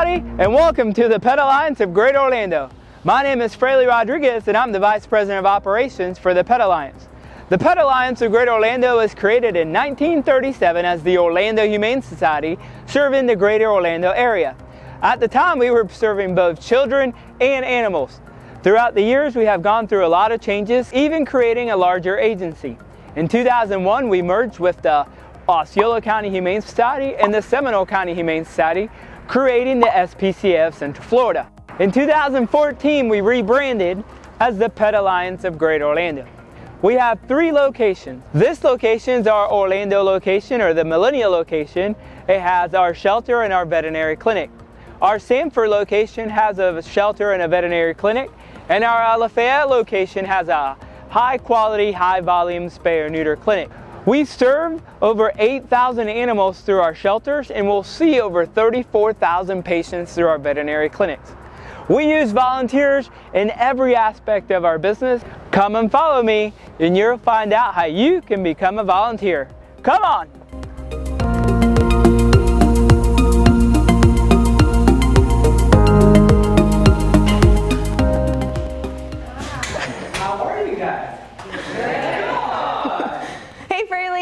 everybody, and welcome to the Pet Alliance of Greater Orlando. My name is Fraley Rodriguez, and I'm the Vice President of Operations for the Pet Alliance. The Pet Alliance of Greater Orlando was created in 1937 as the Orlando Humane Society, serving the Greater Orlando area. At the time, we were serving both children and animals. Throughout the years, we have gone through a lot of changes, even creating a larger agency. In 2001, we merged with the Osceola County Humane Society and the Seminole County Humane Society, creating the SPCA of Central Florida. In 2014, we rebranded as the Pet Alliance of Greater Orlando. We have 3 locations. This location is our Orlando location, or the Millennial location. It has our shelter and our veterinary clinic. Our Sanford location has a shelter and a veterinary clinic, and our Lafayette location has a high quality, high volume spay or neuter clinic. We serve over 8,000 animals through our shelters, and we'll see over 34,000 patients through our veterinary clinics. We use volunteers in every aspect of our business. Come and follow me, and you'll find out how you can become a volunteer. Come on! How are you guys?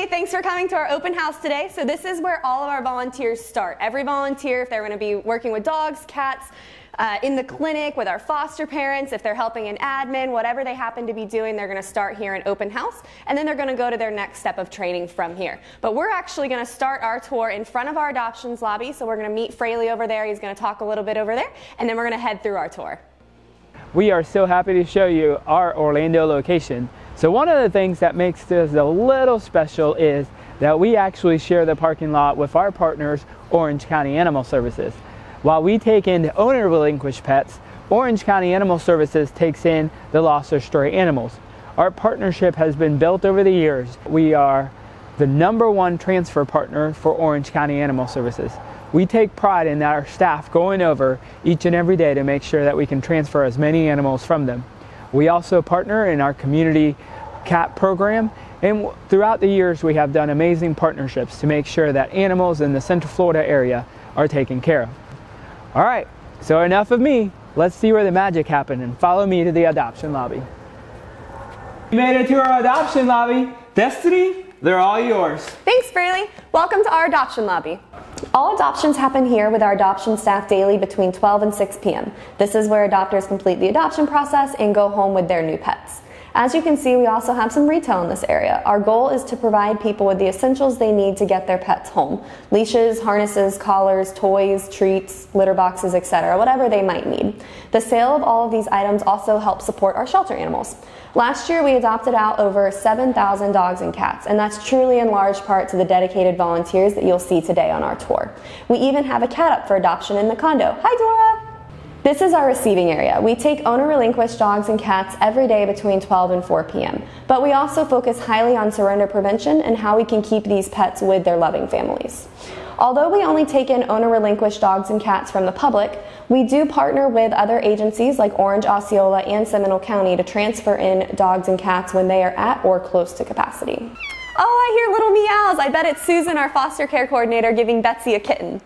Thanks for coming to our open house today. So this is where all of our volunteers start. Every volunteer, if they're going to be working with dogs, cats, in the clinic, with our foster parents, if they're helping in admin, whatever they happen to be doing, they're going to start here in open house, and then they're going to go to their next step of training from here. But we're actually going to start our tour in front of our adoptions lobby, so we're going to meet Fraley over there. He's going to talk a little bit over there, and then we're going to head through our tour. We are so happy to show you our Orlando location. So one of the things that makes this a little special is that we actually share the parking lot with our partners, Orange County Animal Services. While we take in the owner relinquished pets, Orange County Animal Services takes in the lost or stray animals. Our partnership has been built over the years. We are the #1 transfer partner for Orange County Animal Services. We take pride in our staff going over each and every day to make sure that we can transfer as many animals from them. We also partner in our community cat program, and throughout the years we have done amazing partnerships to make sure that animals in the Central Florida area are taken care of. All right, so enough of me. Let's see where the magic happened, and follow me to the adoption lobby. You made it to our adoption lobby. Destiny, they're all yours. Thanks, Fraley. Welcome to our adoption lobby. All adoptions happen here with our adoption staff daily between 12 and 6 p.m. This is where adopters complete the adoption process and go home with their new pets. As you can see, we also have some retail in this area. Our goal is to provide people with the essentials they need to get their pets home. Leashes, harnesses, collars, toys, treats, litter boxes, etc., whatever they might need. The sale of all of these items also helps support our shelter animals. Last year, we adopted out over 7,000 dogs and cats, and that's truly in large part to the dedicated volunteers that you'll see today on our tour. We even have a cat up for adoption in the condo. Hi, Dora! This is our receiving area. We take owner-relinquished dogs and cats every day between 12 and 4 p.m. But we also focus highly on surrender prevention and how we can keep these pets with their loving families. Although we only take in owner-relinquished dogs and cats from the public, we do partner with other agencies like Orange, Osceola, and Seminole County to transfer in dogs and cats when they are at or close to capacity. Oh, I hear little meows. I bet it's Susan, our foster care coordinator, giving Betsy a kitten.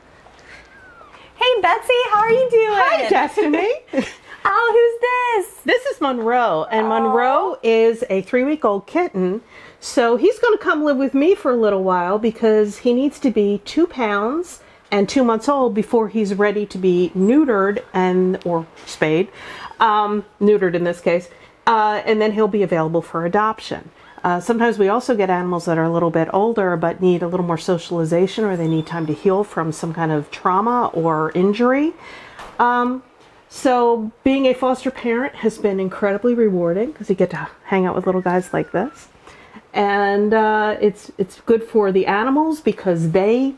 Hey, Betsy, how are you doing? Hi, Destiny. Oh, who's this? This is Monroe, and Monroe is a 3-week-old kitten. So he's going to come live with me for a little while because he needs to be 2 pounds and 2 months old before he's ready to be neutered or spayed, neutered in this case, and then he'll be available for adoption. Sometimes we also get animals that are a little bit older but need a little more socialization, or they need time to heal from some kind of trauma or injury. So being a foster parent has been incredibly rewarding because you get to hang out with little guys like this. And it's good for the animals because they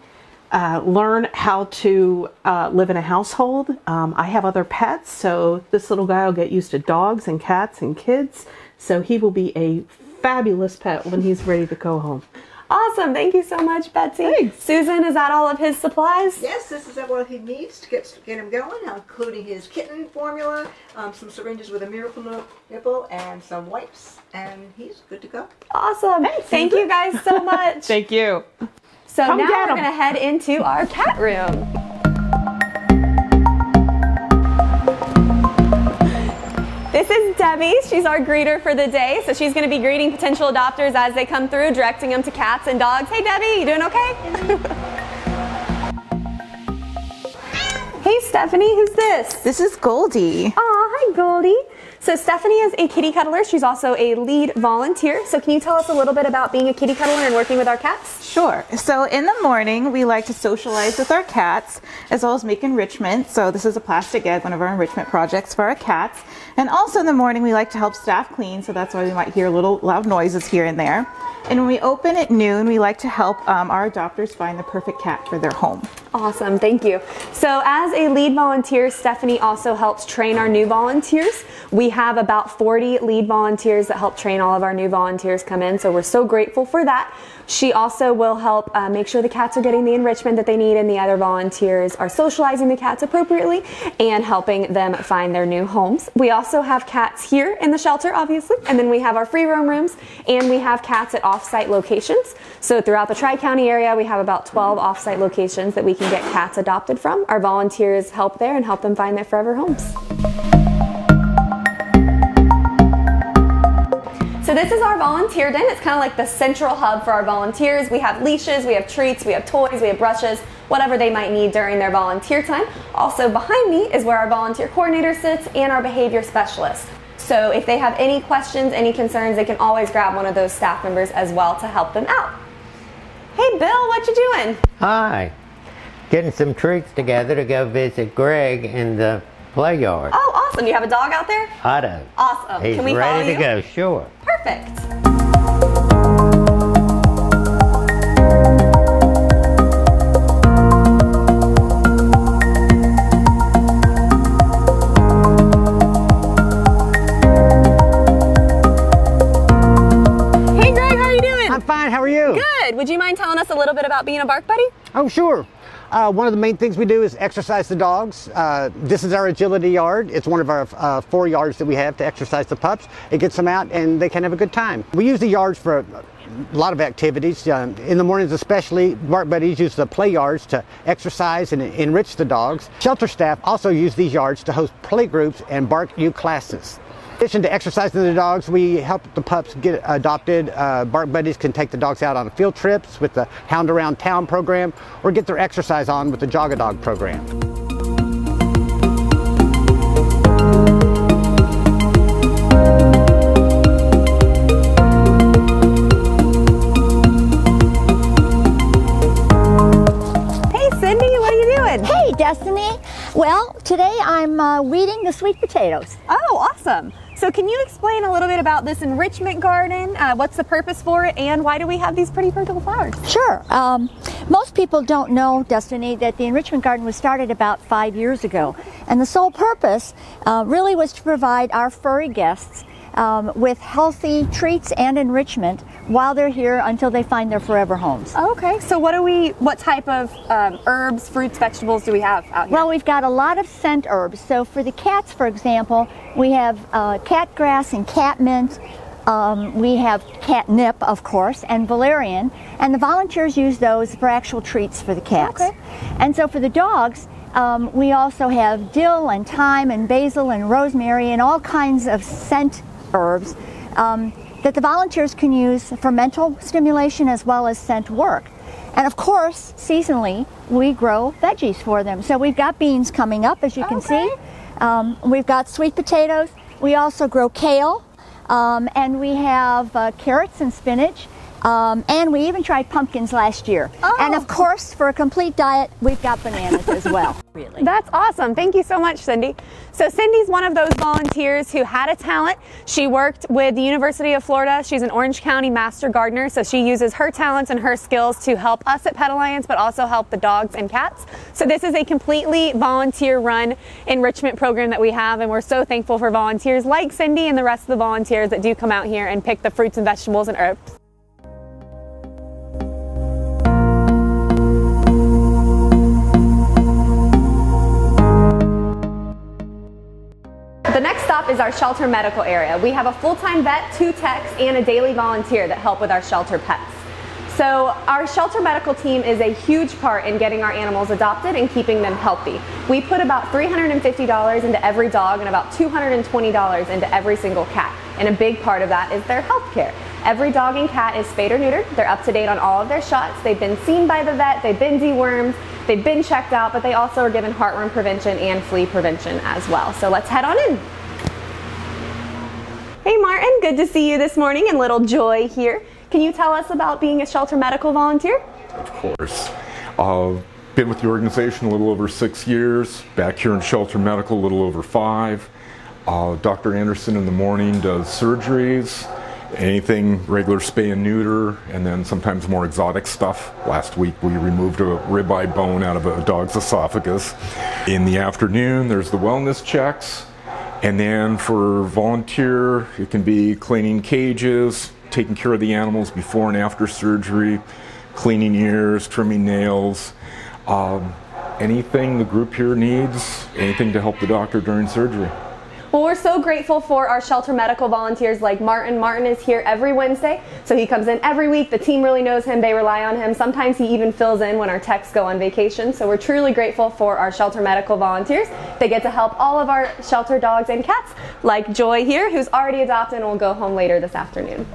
learn how to live in a household. I have other pets, so this little guy will get used to dogs and cats and kids. So he will be a fabulous pet when he's ready to go home. Awesome. Thank you so much, Betsy. Thanks. Susan, is that all of his supplies? Yes, this is what he needs to get him going, including his kitten formula, some syringes with a miracle nipple, and some wipes, and he's good to go. Awesome. Thank you guys so much. Thank you. So now we're going to head into our cat room. Debbie. She's our greeter for the day. So she's going to be greeting potential adopters as they come through, directing them to cats and dogs. Hey, Debbie, you doing okay? Hey, Stephanie, who's this? This is Goldie. Aw, hi, Goldie. So Stephanie is a kitty cuddler. She's also a lead volunteer. So can you tell us a little bit about being a kitty cuddler and working with our cats? Sure. So in the morning, we like to socialize with our cats, as well as make enrichment. So this is a plastic egg, one of our enrichment projects for our cats. And also in the morning, we like to help staff clean. So that's why we might hear little loud noises here and there. And when we open at noon, we like to help our adopters find the perfect cat for their home. Awesome, thank you. So as a lead volunteer, Stephanie also helps train our new volunteers. We have about 40 lead volunteers that help train all of our new volunteers come in, so we're so grateful for that. She also will help make sure the cats are getting the enrichment that they need, and the other volunteers are socializing the cats appropriately and helping them find their new homes. We also have cats here in the shelter, obviously, and then we have our free roam rooms, and we have cats at off-site locations. So throughout the Tri-County area, we have about 12 off-site locations that we can get cats adopted from. Our volunteers help there and help them find their forever homes. So this is our volunteer den. It's kind of like the central hub for our volunteers. We have leashes, we have treats, we have toys, we have brushes, whatever they might need during their volunteer time. Also behind me is where our volunteer coordinator sits and our behavior specialist. So if they have any questions, any concerns, they can always grab one of those staff members as well to help them out. Hey Bill, what you doing? Hi. Getting some treats together to go visit Greg in the play yard. Oh, awesome. You have a dog out there? Otto. Awesome. He's Can we follow ready you? to go, sure. Perfect. Hey Greg, how are you doing? I'm fine, how are you? Good. Would you mind telling us a little bit about being a Bark Buddy? Oh, sure. One of the main things we do is exercise the dogs. This is our agility yard. It's one of our 4 yards that we have to exercise the pups. It gets them out and they can have a good time. We use the yards for a lot of activities. In the mornings especially, Bark Buddies use the play yards to exercise and enrich the dogs. Shelter staff also use these yards to host play groups and Bark U classes. In addition to exercising the dogs, we help the pups get adopted. Bark Buddies can take the dogs out on field trips with the Hound Around Town program or get their exercise on with the Jog-a-Dog program. Hey Cindy, what are you doing? Hey Destiny. Well, today I'm weeding the sweet potatoes. Oh, awesome. So can you explain a little bit about this enrichment garden? What's the purpose for it, and why do we have these pretty purple flowers? Sure. Most people don't know, Destiny, that the enrichment garden was started about 5 years ago. And the sole purpose really was to provide our furry guests with healthy treats and enrichment while they're here until they find their forever homes. Okay, so what type of herbs, fruits, vegetables do we have out here? Well, we've got a lot of scent herbs. So for the cats, for example, we have cat grass and catmint. We have catnip, of course, and valerian, and the volunteers use those for actual treats for the cats. Okay. And so for the dogs, we also have dill and thyme and basil and rosemary and all kinds of scent herbs that the volunteers can use for mental stimulation as well as scent work. And of course, seasonally, we grow veggies for them. So we've got beans coming up, as you can see. We've got sweet potatoes. We also grow kale, and we have carrots and spinach. And we even tried pumpkins last year. Oh. And of course, for a complete diet, we've got bananas as well. Really. That's awesome. Thank you so much, Cindy. So Cindy's one of those volunteers who had a talent. She worked with the University of Florida. She's an Orange County Master Gardener, so she uses her talents and her skills to help us at Pet Alliance, but also help the dogs and cats. So this is a completely volunteer-run enrichment program that we have, and we're so thankful for volunteers like Cindy and the rest of the volunteers that do come out here and pick the fruits and vegetables and herbs. The next stop is our shelter medical area. We have a full-time vet, 2 techs, and a daily volunteer that help with our shelter pets. So our shelter medical team is a huge part in getting our animals adopted and keeping them healthy. We put about $350 into every dog and about $220 into every single cat. And a big part of that is their health care. Every dog and cat is spayed or neutered. They're up to date on all of their shots. They've been seen by the vet, they've been dewormed, they've been checked out, but they also are given heartworm prevention and flea prevention as well. So let's head on in. Hey Martin, good to see you this morning, and little Joy here. Can you tell us about being a shelter medical volunteer? Of course. Been with the organization a little over 6 years, back here in shelter medical a little over 5. Dr. Anderson in the morning does surgeries, anything regular spay and neuter, and then sometimes more exotic stuff. Last week we removed a ribeye bone out of a dog's esophagus. In the afternoon there's the wellness checks, and then for volunteer it can be cleaning cages, taking care of the animals before and after surgery, cleaning ears, trimming nails, anything the group here needs, anything to help the doctor during surgery. Well, we're so grateful for our shelter medical volunteers like Martin. Martin is here every Wednesday, so he comes in every week. The team really knows him, they rely on him. Sometimes he even fills in when our techs go on vacation. So we're truly grateful for our shelter medical volunteers. They get to help all of our shelter dogs and cats, like Joy here, who's already adopted and will go home later this afternoon.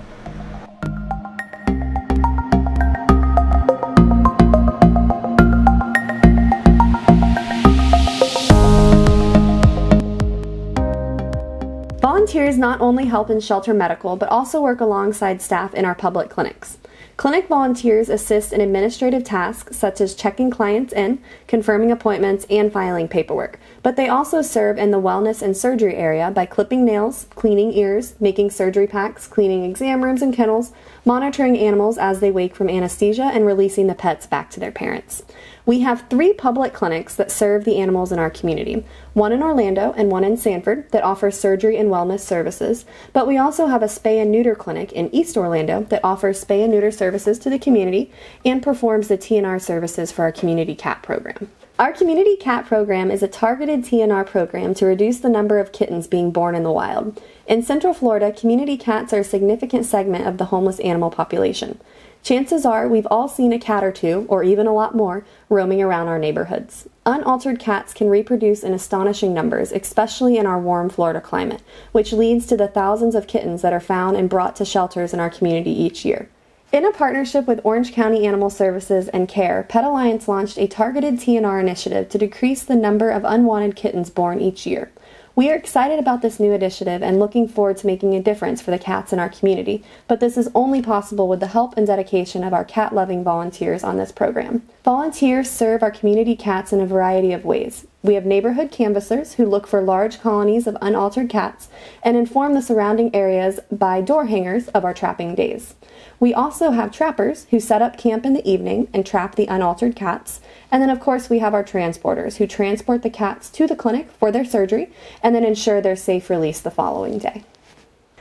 Volunteers not only help in shelter medical, but also work alongside staff in our public clinics. Clinic volunteers assist in administrative tasks such as checking clients in, confirming appointments, and filing paperwork. But they also serve in the wellness and surgery area by clipping nails, cleaning ears, making surgery packs, cleaning exam rooms and kennels, monitoring animals as they wake from anesthesia, and releasing the pets back to their parents. We have 3 public clinics that serve the animals in our community, one in Orlando and one in Sanford that offers surgery and wellness services, but we also have a spay and neuter clinic in East Orlando that offers spay and neuter services to the community and performs the TNR services for our community cat program. Our community cat program is a targeted TNR program to reduce the number of kittens being born in the wild. In Central Florida, community cats are a significant segment of the homeless animal population. Chances are we've all seen a cat or two, or even a lot more, roaming around our neighborhoods. Unaltered cats can reproduce in astonishing numbers, especially in our warm Florida climate, which leads to the thousands of kittens that are found and brought to shelters in our community each year. In a partnership with Orange County Animal Services and CARE, Pet Alliance launched a targeted TNR initiative to decrease the number of unwanted kittens born each year. We are excited about this new initiative and looking forward to making a difference for the cats in our community, but this is only possible with the help and dedication of our cat-loving volunteers on this program. Volunteers serve our community cats in a variety of ways. We have neighborhood canvassers who look for large colonies of unaltered cats and inform the surrounding areas by door hangers of our trapping days. We also have trappers who set up camp in the evening and trap the unaltered cats. And then of course we have our transporters who transport the cats to the clinic for their surgery and then ensure their safe release the following day.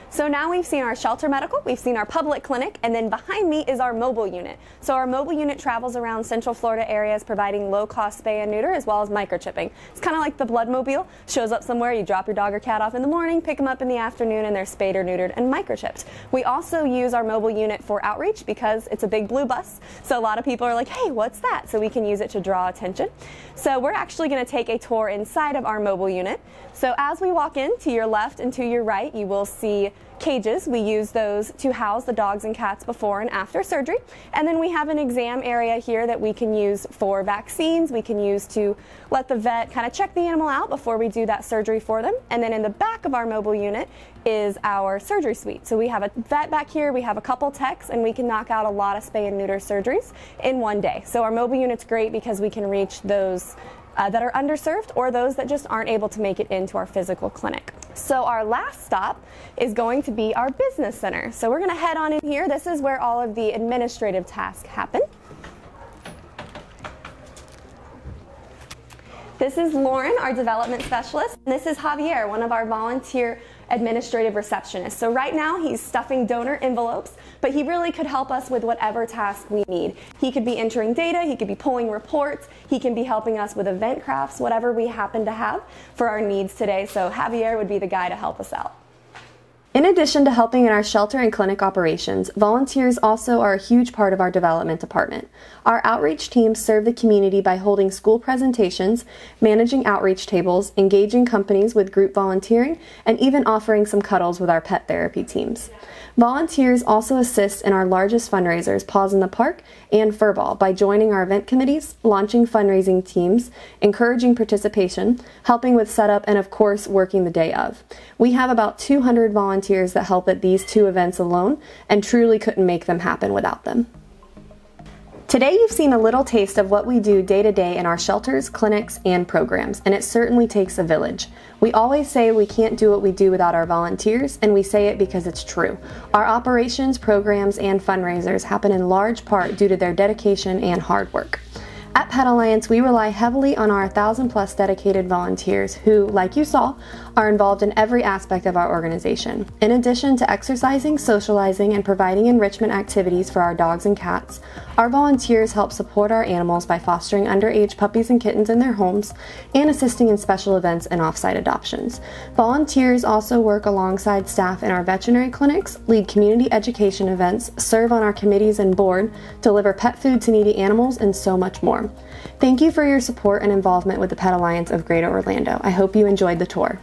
So now we've seen our shelter medical, we've seen our public clinic, and then behind me is our mobile unit. So our mobile unit travels around Central Florida areas providing low-cost spay and neuter as well as microchipping. It's kind of like the Bloodmobile. Shows up somewhere, you drop your dog or cat off in the morning, pick them up in the afternoon, and they're spayed or neutered and microchipped. We also use our mobile unit for outreach because it's a big blue bus. So a lot of people are like, hey, what's that? So we can use it to draw attention. So we're actually going to take a tour inside of our mobile unit. So as we walk in, to your left and to your right, you will see cages. We use those to house the dogs and cats before and after surgery. And then we have an exam area here that we can use for vaccines. We can use to let the vet kind of check the animal out before we do that surgery for them. And then in the back of our mobile unit is our surgery suite. So we have a vet back here, we have a couple techs, and we can knock out a lot of spay and neuter surgeries in one day. So our mobile unit's great because we can reach those that are underserved or those that just aren't able to make it into our physical clinic. So our last stop is going to be our business center. So we're going to head on in here. This is where all of the administrative tasks happen. This is Lauren, our development specialist. This is Javier, one of our volunteer administrative receptionists. So right now he's stuffing donor envelopes, but he really could help us with whatever task we need. He could be entering data, he could be pulling reports, he can be helping us with event crafts, whatever we happen to have for our needs today. So Javier would be the guy to help us out. In addition to helping in our shelter and clinic operations, volunteers also are a huge part of our development department. Our outreach teams serve the community by holding school presentations, managing outreach tables, engaging companies with group volunteering, and even offering some cuddles with our pet therapy teams. Volunteers also assist in our largest fundraisers, Paws in the Park and Furball, by joining our event committees, launching fundraising teams, encouraging participation, helping with setup, and of course, working the day of. We have about 200 volunteers that help at these two events alone, and truly couldn't make them happen without them. Today you've seen a little taste of what we do day to day in our shelters, clinics, and programs, and it certainly takes a village. We always say we can't do what we do without our volunteers, and we say it because it's true. Our operations, programs, and fundraisers happen in large part due to their dedication and hard work. At Pet Alliance, we rely heavily on our 1,000+ dedicated volunteers who, like you saw, are involved in every aspect of our organization. In addition to exercising, socializing, and providing enrichment activities for our dogs and cats, our volunteers help support our animals by fostering underage puppies and kittens in their homes and assisting in special events and off-site adoptions. Volunteers also work alongside staff in our veterinary clinics, lead community education events, serve on our committees and board, deliver pet food to needy animals, and so much more. Thank you for your support and involvement with the Pet Alliance of Greater Orlando. I hope you enjoyed the tour.